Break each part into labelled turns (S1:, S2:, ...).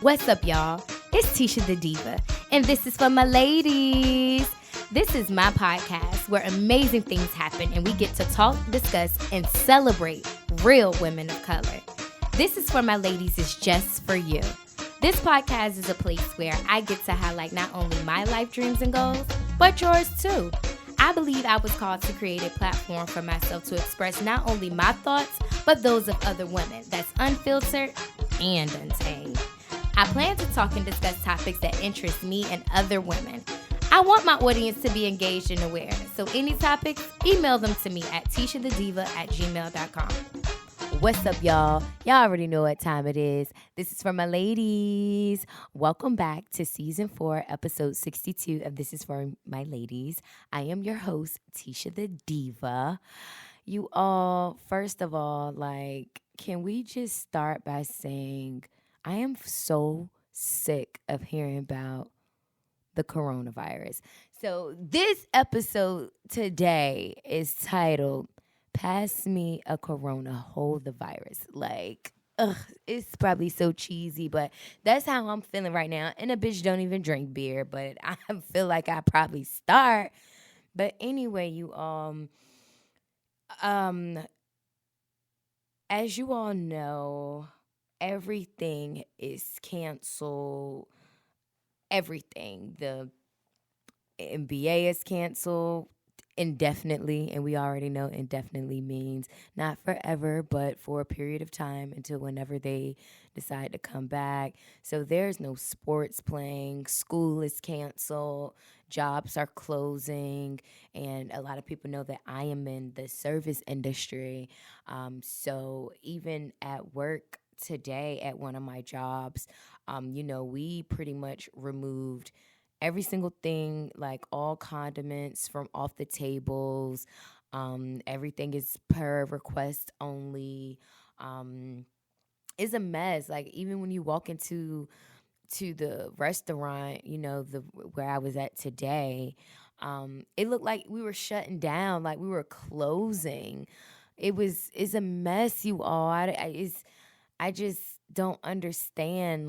S1: What's up, y'all? It's Tisha the Diva, and this is for my ladies. This is my podcast where amazing things happen and we get to talk, discuss, and celebrate real women of color. This is for my ladies is just for you. This podcast is a place where I get to highlight not only my life dreams and goals, but yours too. I believe I was called to create a platform for myself to express not only my thoughts, but those of other women that's unfiltered and untamed. I plan to talk and discuss topics that interest me and other women. I want my audience to be engaged and aware, so any topics, email them to me at tishadediva@gmail.com. What's up, y'all? Y'all already know what time it is. This is for my ladies. Welcome back to Season 4, Episode 62 of This is for my ladies. I am your host, Tisha the Diva. You all, first of all, can we just start by saying I am so sick of hearing about the coronavirus. So this episode today is titled, Pass Me a Corona, Hold the Virus. It's probably so cheesy, but that's how I'm feeling right now. And a bitch don't even drink beer, but I feel like I probably start. But anyway, you as you all know, everything is canceled. Everything. The NBA is canceled indefinitely, and we already know indefinitely means not forever, but for a period of time until whenever they decide to come back. So there's no sports playing, school is canceled, jobs are closing, and a lot of people know that I am in the service industry. So even at work today at one of my jobs, we pretty much removed every single thing, like all condiments from off the tables. Everything is per request only. It's a mess. Like even when you walk into the restaurant, where I was at today, it looked like we were shutting down, like we were closing. It's a mess, you all. I just don't understand,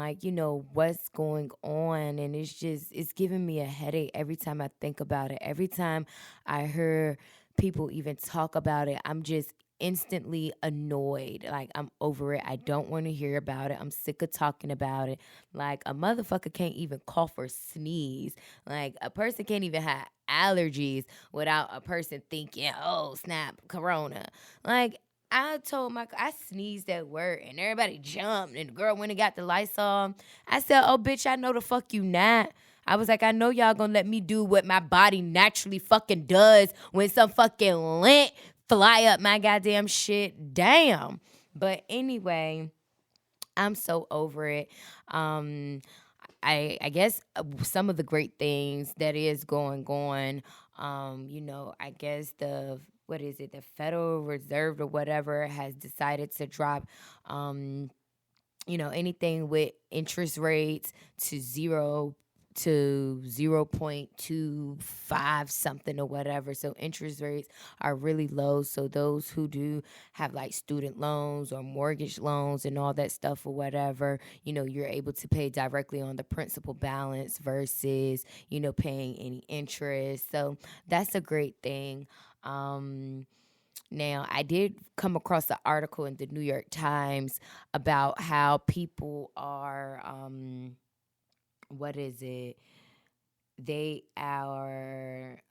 S1: what's going on. And it's giving me a headache every time I think about it. Every time I hear people even talk about it, I'm just instantly annoyed. Like, I'm over it. I don't want to hear about it. I'm sick of talking about it. Like, a motherfucker can't even cough or sneeze. Like, a person can't even have allergies without a person thinking, oh, snap, corona. Like, I sneezed at work and everybody jumped and the girl went and got the Lysol. I said, oh, bitch, I know the fuck you not. I was like, I know y'all gonna let me do what my body naturally fucking does when some fucking lint fly up my goddamn shit. Damn. But anyway, I'm so over it. I guess some of the great things that is going on, I guess the Federal Reserve or whatever has decided to drop, anything with interest rates to 0.25 something or whatever. So interest rates are really low. So those who do have like student loans or mortgage loans and all that stuff or whatever, you're able to pay directly on the principal balance versus, paying any interest. So that's a great thing. Now, I did come across an article in the New York Times about how people are, they are,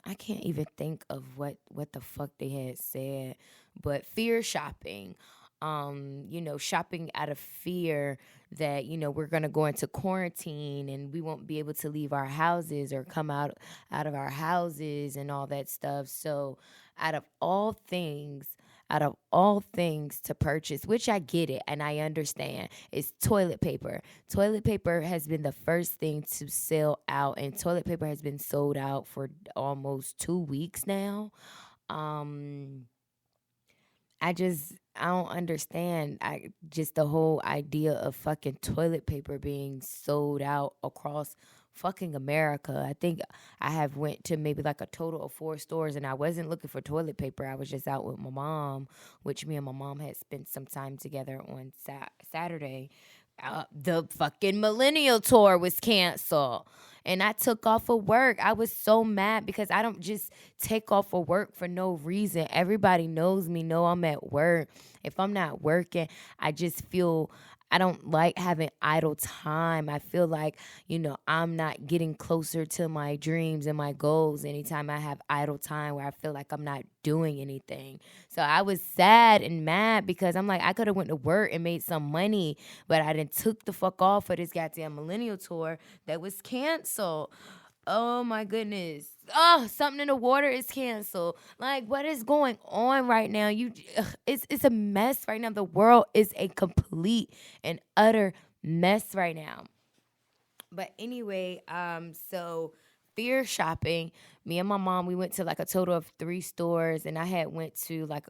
S1: I can't even think of what the fuck they had said, but fear shopping. Shopping out of fear that, we're going to go into quarantine and we won't be able to leave our houses or come out of our houses and all that stuff. So out of all things to purchase, which I get it and I understand, is toilet paper. Toilet paper has been the first thing to sell out, and toilet paper has been sold out for almost 2 weeks now. I don't understand. Just the whole idea of fucking toilet paper being sold out across fucking America. I think I have went to maybe like a total of 4 stores, and I wasn't looking for toilet paper. I was just out with my mom, which me and my mom had spent some time together on Saturday. The fucking millennial tour was canceled. And I took off of work. I was so mad because I don't just take off of work for no reason. Everybody knows me, know I'm at work. If I'm not working, I just feel I don't like having idle time. I feel like, I'm not getting closer to my dreams and my goals anytime I have idle time where I feel like I'm not doing anything. So I was sad and mad because I'm like, I could have went to work and made some money, but I didn't took the fuck off for this goddamn millennial tour that was canceled. Oh my goodness. Oh, something in the water is canceled. Like, what is going on right now? It's a mess right now. The world is a complete and utter mess right now. But anyway, so fear shopping. Me and my mom, we went to like a total of 3 stores, and I had went to like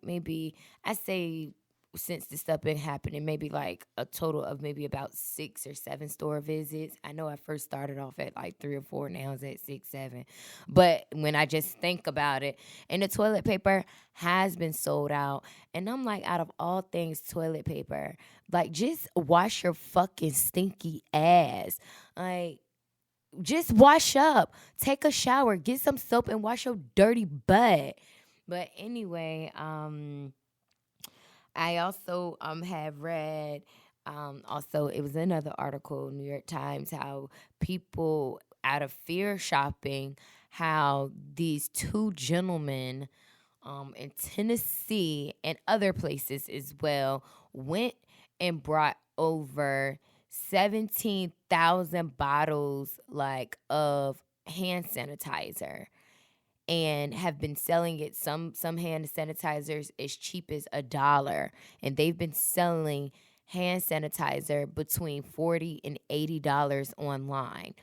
S1: maybe I say since this stuff been happening, maybe like a total of maybe about 6 or 7 store visits. I know I first started off at like 3 or 4, now it's at 6, 7. But when I just think about it, and the toilet paper has been sold out, and I'm like, out of all things, toilet paper, like just wash your fucking stinky ass, like. Just wash up, take a shower, get some soap, and wash your dirty butt. But anyway, I also have read also it was another article, New York Times, how people out of fear shopping, how these 2 gentlemen in Tennessee and other places as well went and brought over 17,000 bottles like of hand sanitizer and have been selling it, some hand sanitizers as cheap as $1, and they've been selling hand sanitizer between $40 and $80 online.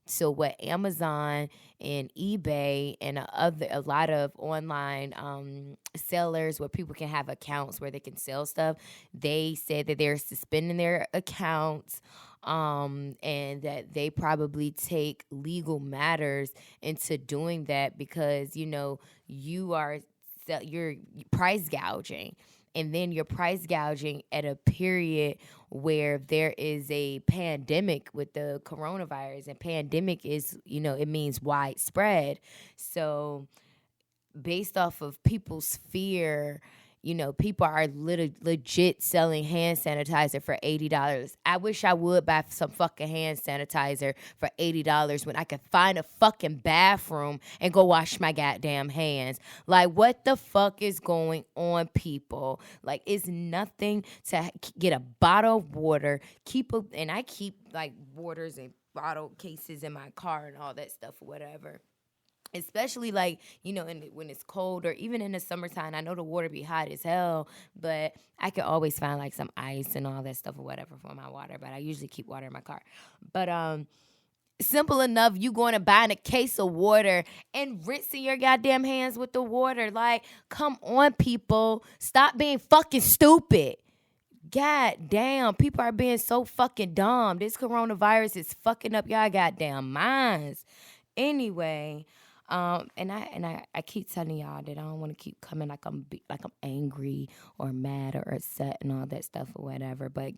S1: So what Amazon and eBay and a lot of online sellers where people can have accounts where they can sell stuff, they said that they're suspending their accounts, and that they probably take legal matters into doing that because you're price gouging, and then you're price gouging at a period where there is a pandemic with the coronavirus, and pandemic is, it means widespread. So based off of people's fear, people are legit selling hand sanitizer for $80. I wish I would buy some fucking hand sanitizer for $80 when I could find a fucking bathroom and go wash my goddamn hands. Like, what the fuck is going on, people? Like, it's nothing to get a bottle of water, and I keep like waters and bottle cases in my car and all that stuff or whatever, especially like when it's cold or even in the summertime. I know the water be hot as hell, but I can always find like some ice and all that stuff or whatever for my water, but I usually keep water in my car. But simple enough, you going to buying a case of water and rinsing your goddamn hands with the water. Like, come on, people, stop being fucking stupid. God damn, people are being so fucking dumb. This coronavirus is fucking up y'all goddamn minds. Anyway, and I keep telling y'all that I don't want to keep coming like I'm angry or mad or upset and all that stuff or whatever. But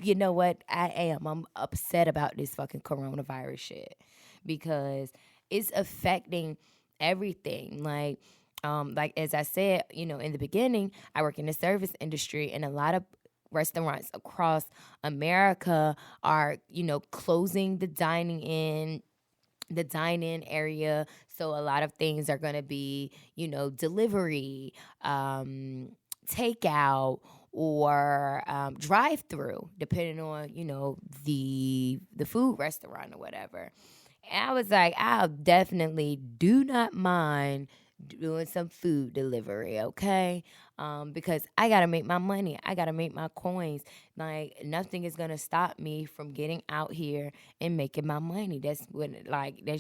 S1: you know what? I'm upset about this fucking coronavirus shit because it's affecting everything. Like as I said, in the beginning, I work in the service industry, and a lot of restaurants across America are, closing the dine-in area. So a lot of things are going to be, delivery, takeout, or drive-through, depending on, the food restaurant or whatever. And I was like, I'll definitely do not mind doing some food delivery, okay? Because I gotta make my money. I gotta make my coins. Like, nothing is gonna stop me from getting out here and making my money. That's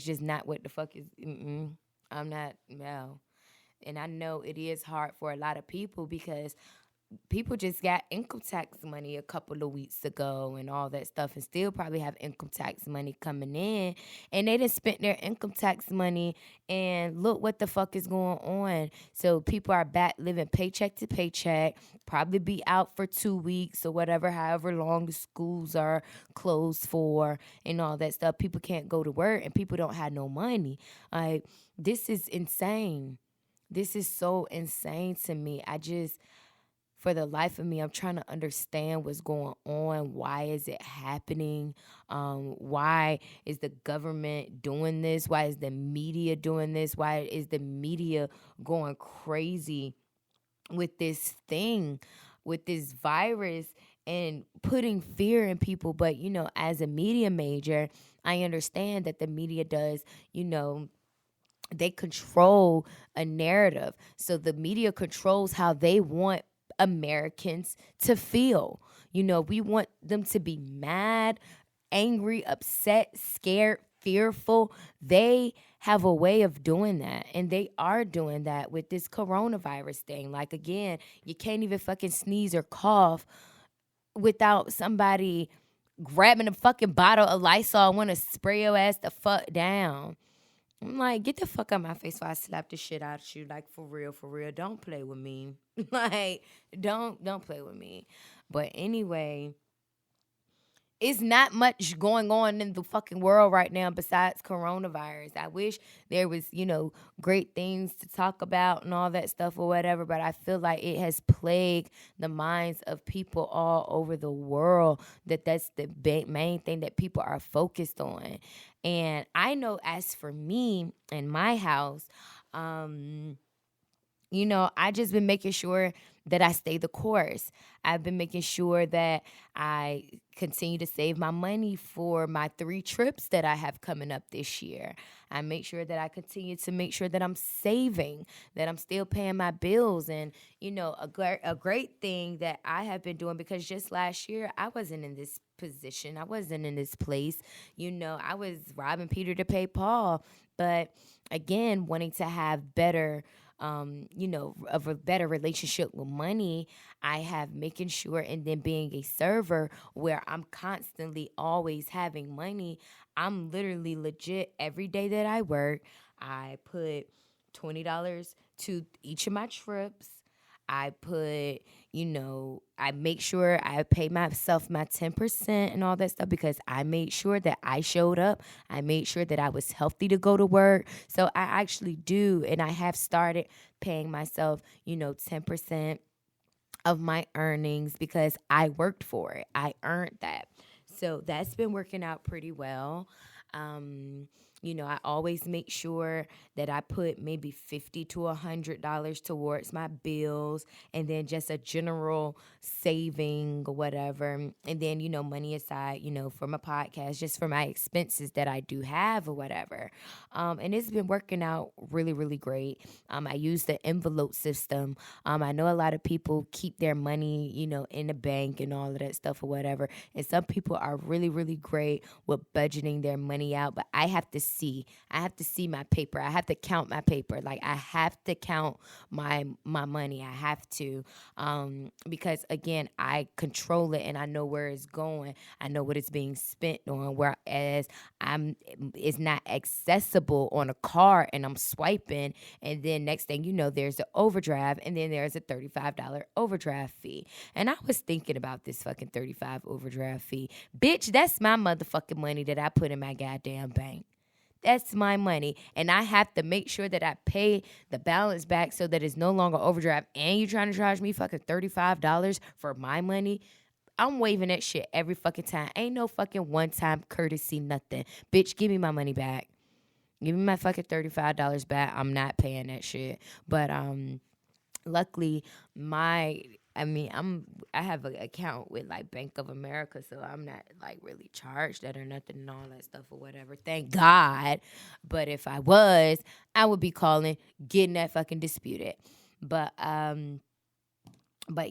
S1: just not what the fuck is. I'm not, no. And I know it is hard for a lot of people because people just got income tax money a couple of weeks ago and all that stuff, and still probably have income tax money coming in, and they didn't spend their income tax money, and look what the fuck is going on. So people are back living paycheck to paycheck, probably be out for 2 weeks or whatever, however long the schools are closed for and all that stuff. People can't go to work and people don't have no money. Like, this is insane. This is so insane to me. I just, for the life of me, I'm trying to understand what's going on. Why is it happening? Why is the government doing this? Why is the media doing this? Why is the media going crazy with this thing, with this virus, and putting fear in people? But, as a media major, I understand that the media does, they control a narrative. So the media controls how they want Americans to feel. We want them to be mad, angry, upset, scared, fearful. They have a way of doing that. And they are doing that with this coronavirus thing. Like, again, you can't even fucking sneeze or cough without somebody grabbing a fucking bottle of Lysol and want to spray your ass the fuck down. I'm like, get the fuck out my face before I slap the shit out of you. Like, for real, for real. Don't play with me. Like, don't play with me. But anyway, it's not much going on in the fucking world right now besides coronavirus. I wish there was, great things to talk about and all that stuff or whatever, but I feel like it has plagued the minds of people all over the world, that's the main thing that people are focused on. And I know, as for me in my house, I just been making sure that I stay the course. I've been making sure that I continue to save my money for my 3 trips that I have coming up this year. I make sure that I continue to make sure that I'm saving, that I'm still paying my bills. And, a great thing that I have been doing, because just last year I wasn't in this position. I wasn't in this place. I was robbing Peter to pay Paul. But again, wanting to have better of a better relationship with money, I have making sure, and then being a server where I'm constantly always having money. I'm literally legit every day that I work, I put $20 to each of my trips. I put, I make sure I pay myself my 10% and all that stuff, because I made sure that I showed up. I made sure that I was healthy to go to work. So I actually do, and I have started paying myself, 10% of my earnings, because I worked for it. I earned that. So that's been working out pretty well. Um, I always make sure that I put maybe $50 to $100 towards my bills, and then just a general saving or whatever. And then, money aside, for my podcast, just for my expenses that I do have or whatever. And it's been working out really, really great. I use the envelope system. I know a lot of people keep their money, in the bank and all of that stuff or whatever. And some people are really, really great with budgeting their money out. But I have to see my paper. I have to count my paper. Like, I have to count my money. I have to, because again, I control it and I know where it's going. I know what it's being spent on. Whereas it's not accessible on a card, and I'm swiping, and then next thing you know, there's an overdraft, and then there's a $35 overdraft fee. And I was thinking about this fucking $35 overdraft fee. Bitch, that's my motherfucking money that I put in my goddamn bank. That's my money. And I have to make sure that I pay the balance back so that it's no longer overdraft. And you trying to charge me fucking $35 for my money? I'm waving that shit every fucking time. Ain't no fucking one-time courtesy, nothing. Bitch, give me my money back. Give me my fucking $35 back. I'm not paying that shit. But luckily, I have an account with like Bank of America, so I'm not like really charged that or nothing and all that stuff or whatever. Thank God. But if I was, I would be calling, getting that fucking disputed. But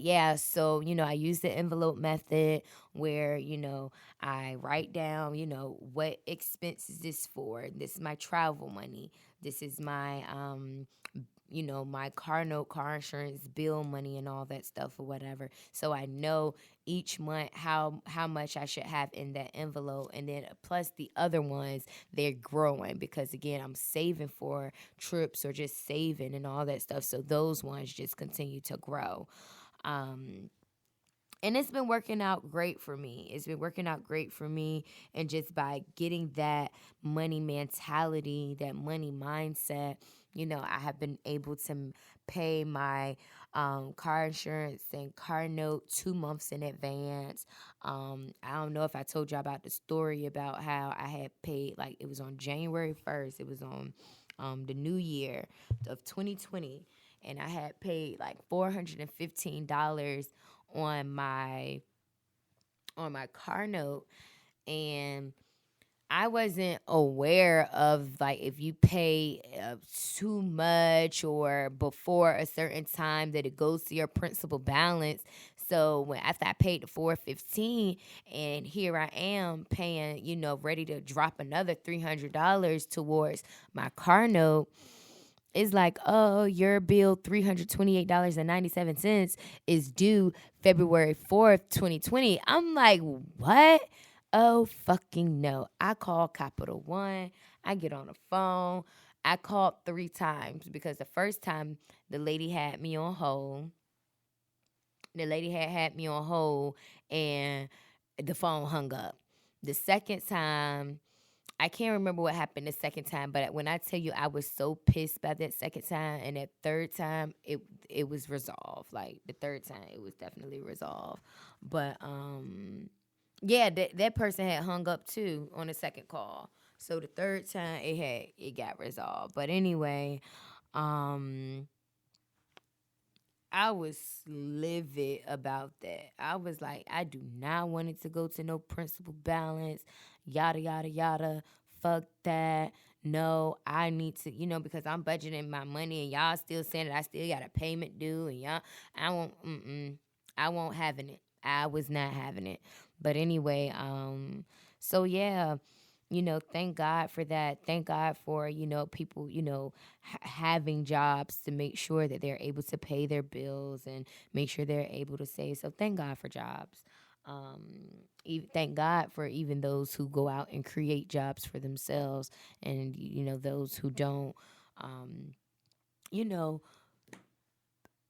S1: yeah, so, I use the envelope method where, I write down, what expense is this for? This is my travel money. This is my, my car note, car insurance, bill money, and all that stuff or whatever. So I know each month how much I should have in that envelope, and then plus the other ones, they're growing because again I'm saving for trips or just saving and all that stuff. So those ones just continue to grow. Um, and it's been working out great for me. It's been working out great for me. And just by getting that money mentality, that money mindset, I have been able to pay my car insurance and car note 2 months in advance. I don't know if I told you about the story about how I had paid, like, it was on January 1st. It was on the new year of 2020. And I had paid like $415 on my car note, and I wasn't aware of, like, if you pay too much or before a certain time that it goes to your principal balance. So when after I paid the 415, and here I am paying, ready to drop another $300 towards my car note, it's like, oh, your bill, $328.97, is due February 4th, 2020. I'm like, what? Oh, fucking no. I call Capital One. I get on the phone. I called 3 times because the first time the lady had me on hold. The lady had me on hold, and the phone hung up. The second time, I can't remember what happened the second time, but when I tell you I was so pissed by that second time, and that third time it was resolved. Like the third time it was definitely resolved. But yeah, that person had hung up too on the second call. So the third time it got resolved. But anyway, um I was livid about that. I was like, I do not want it to go to no principal balance, yada, yada, yada. Fuck that. No, I need to, because I'm budgeting my money and y'all still saying that I still got a payment due, and I won't having it. I was not having it. But anyway, so yeah, thank God for that. Thank God for, people, having jobs to make sure that they're able to pay their bills and make sure they're able to save. So thank God for jobs. Thank God for even those who go out and create jobs for themselves, and, those who don't, um, you know,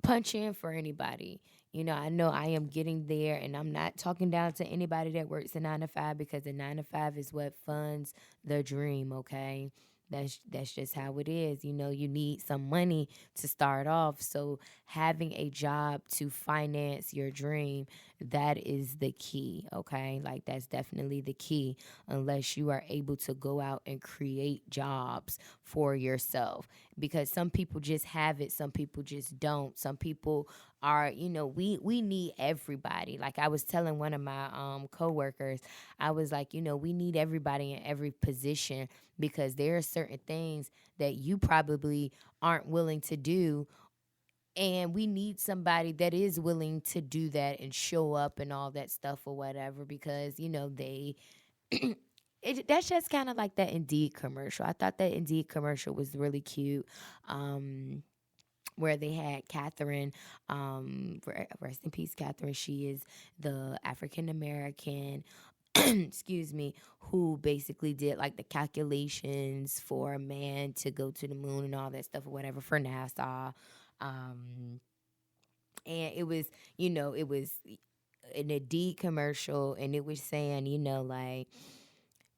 S1: punch in for anybody. I know I am getting there, and I'm not talking down to anybody that works a 9 to 5, because the 9 to 5 is what funds the dream. Okay, that's just how it is. You need some money to start off, so having a job to finance your dream, that is the key. Okay, like that's definitely the key. Unless you are able to go out and create jobs for yourself, because some people just have it, some people just don't. Some people are, we need everybody. Like I was telling one of my coworkers, I was like, we need everybody in every position, because there are certain things that you probably aren't willing to do, and we need somebody that is willing to do that and show up and all that stuff or whatever, because they that's just kind of like that Indeed commercial. I thought that Indeed commercial was really cute. Where they had Catherine, rest in peace, Catherine. She is the African American, excuse me, who basically did like the calculations for a man to go to the moon and all that stuff or whatever for NASA. And it was, it was an Indeed commercial, and it was saying, like,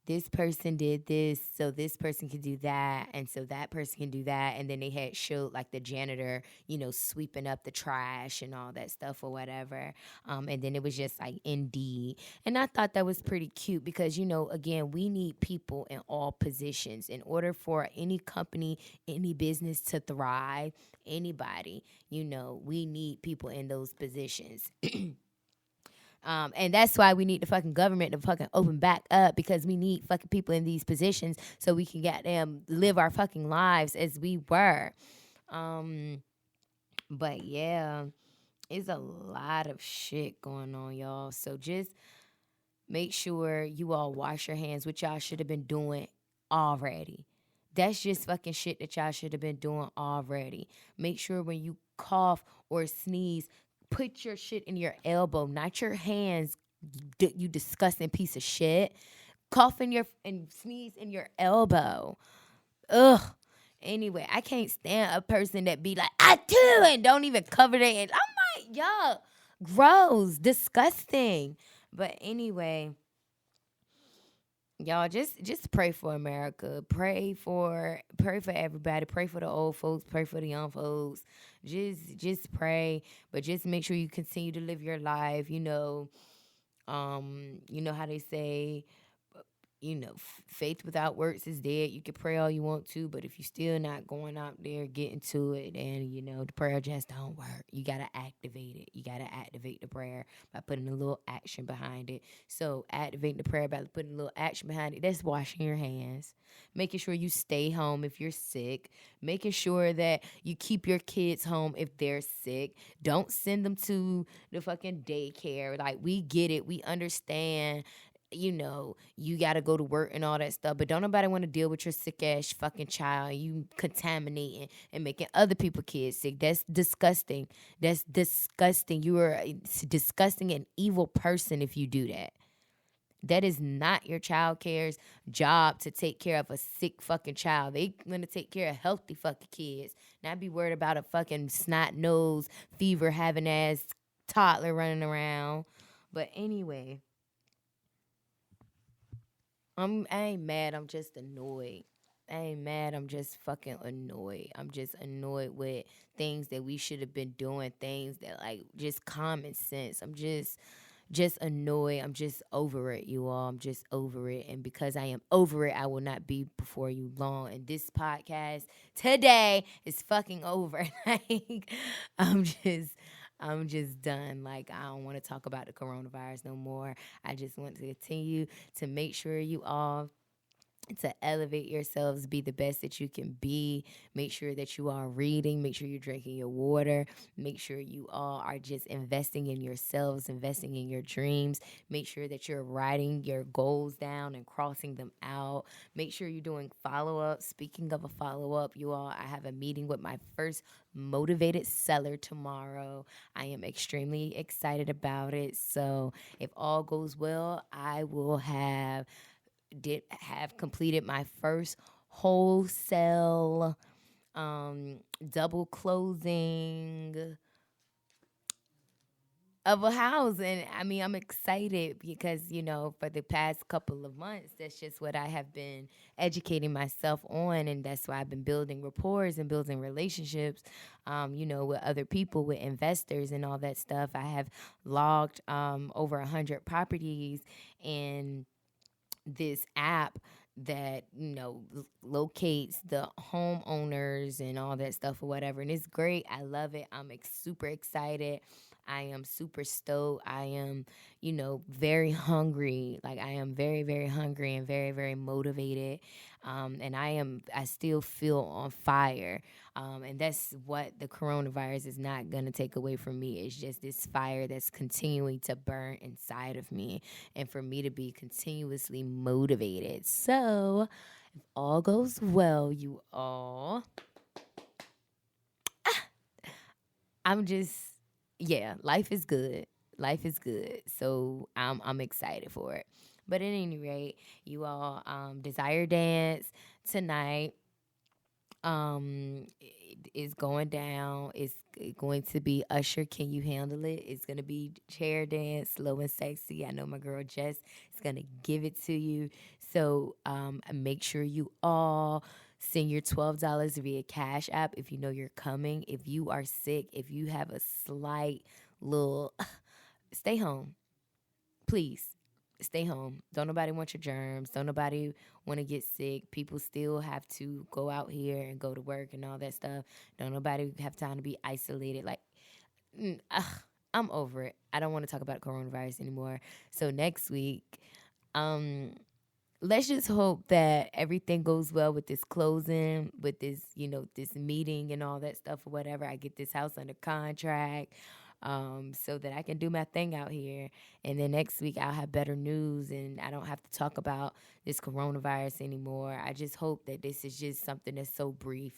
S1: this person did this, so this person can do that, and so that person can do that. And then they had showed like the janitor, sweeping up the trash and all that stuff or whatever. And then it was just like Indeed. And I thought that was pretty cute because, again, we need people in all positions in order for any company, any business to thrive, anybody, we need people in those positions. And that's why we need the fucking government to fucking open back up, because we need fucking people in these positions so we can get them live our fucking lives as we were. But yeah, it's a lot of shit going on, y'all. So just make sure you all wash your hands, which y'all should have been doing already. That's just fucking shit that y'all should have been doing already. Make sure when you cough or sneeze, put your shit in your elbow, not your hands. You disgusting piece of shit. Cough in your and sneeze in your elbow. Ugh. Anyway, I can't stand a person that be like, I do, and don't even cover their. And I'm like, yuck, gross, disgusting. But anyway, y'all just pray for America. Pray for everybody. Pray for the old folks. Pray for the young folks. Just pray, but just make sure you continue to live your life. You know how they say, faith without works is dead. You can pray all you want to, but if you're still not going out there getting to it, and the prayer just don't work. You gotta activate it. You gotta activate the prayer by putting a little action behind it. So activating the prayer by putting a little action behind it. That's washing your hands, making sure you stay home if you're sick, making sure that you keep your kids home if they're sick. Don't send them to the fucking daycare. Like, we get it, we understand, you got to go to work and all that stuff. But don't nobody want to deal with your sick ass fucking child. You contaminating and making other people kids sick. That's disgusting. That's disgusting. You are a disgusting and evil person if you do that. That is not your child care's job to take care of a sick fucking child. They gonna take care of healthy fucking kids. Not be worried about a fucking snot nose, fever having ass toddler running around. But anyway, I ain't mad. I'm just annoyed. I ain't mad. I'm just fucking annoyed. I'm just annoyed with things that we should have been doing. Things that, like, just common sense. I'm just annoyed. I'm just over it, you all. I'm just over it. And because I am over it, I will not be before you long. And this podcast today is fucking over. Like, I'm just I'm just done. Like, I don't want to talk about the coronavirus no more. I just want to continue to make sure you all to elevate yourselves, be the best that you can be. Make sure that you are reading, make sure you're drinking your water, make sure you all are just investing in yourselves, investing in your dreams. Make sure that you're writing your goals down and crossing them out. Make sure you're doing follow-up. Speaking of a follow-up, you all, I have a meeting with my first motivated seller tomorrow. I am extremely excited about it. So if all goes well, I will have completed my first wholesale double closing of a house. And I mean, I'm excited because, for the past couple of months, that's just what I have been educating myself on. And that's why I've been building rapport and building relationships, with other people, with investors and all that stuff. I have logged over 100 properties, and this app that locates the homeowners and all that stuff or whatever, and it's great. I love it. I'm super excited. I am super stoked. I am, very hungry. Like, I am very, very hungry and very, very motivated. And I still feel on fire. And that's what the coronavirus is not going to take away from me. It's just this fire that's continuing to burn inside of me, and for me to be continuously motivated. So, if all goes well, you all, I'm just, yeah, life is good. Life is good. So I'm excited for it. But at any rate, you all, Desire Dance tonight is going down. It's going to be Usher, Can You Handle It? It's going to be chair dance, slow and sexy. I know my girl Jess is going to give it to you. So make sure you all send your $12 via Cash App if you know you're coming. If you are sick, if you have a slight little, stay home. Please. Stay home. Don't nobody want your germs. Don't nobody want to get sick. People still have to go out here and go to work and all that stuff. Don't nobody have time to be isolated. Like, I'm over it. I don't want to talk about coronavirus anymore. So next week, let's just hope that everything goes well with this closing, with this, this meeting and all that stuff or whatever. I get this house under contract. so that I can do my thing out here. And then next week I'll have better news and I don't have to talk about this coronavirus anymore. I just hope that this is just something that's so brief.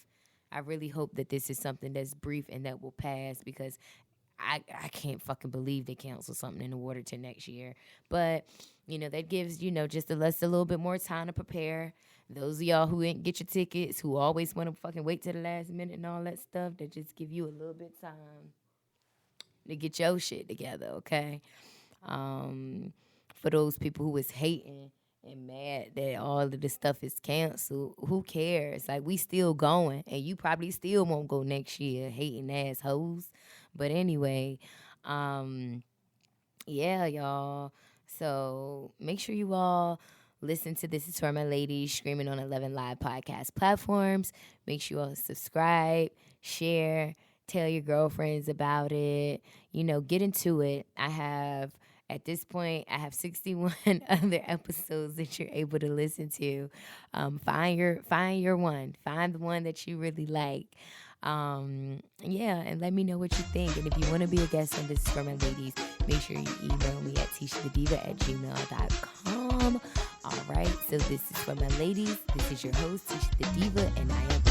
S1: I really hope that this is something that's brief and that will pass because I can't fucking believe they canceled something in the water till next year. But, that gives, just us a little bit more time to prepare. Those of y'all who didn't get your tickets, who always want to fucking wait till the last minute and all that stuff, that just give you a little bit of time to get your shit together, okay? For those people who was hating and mad that all of this stuff is canceled, who cares? Like, we still going, and you probably still won't go next year, hating assholes. But anyway, yeah, y'all. So make sure you all listen to This Is For My Ladies streaming on 11 live podcast platforms. Make sure you all subscribe, share, tell your girlfriends about it. Get into it. At this point, I have 61 other episodes that you're able to listen to. Find your one. Find the one that you really like. Yeah, and let me know what you think. And if you want to be a guest on This Is For My Ladies, make sure you email me at tishthediva@gmail.com. All right, so This Is For My Ladies. This is your host, Tisha the Diva, and I am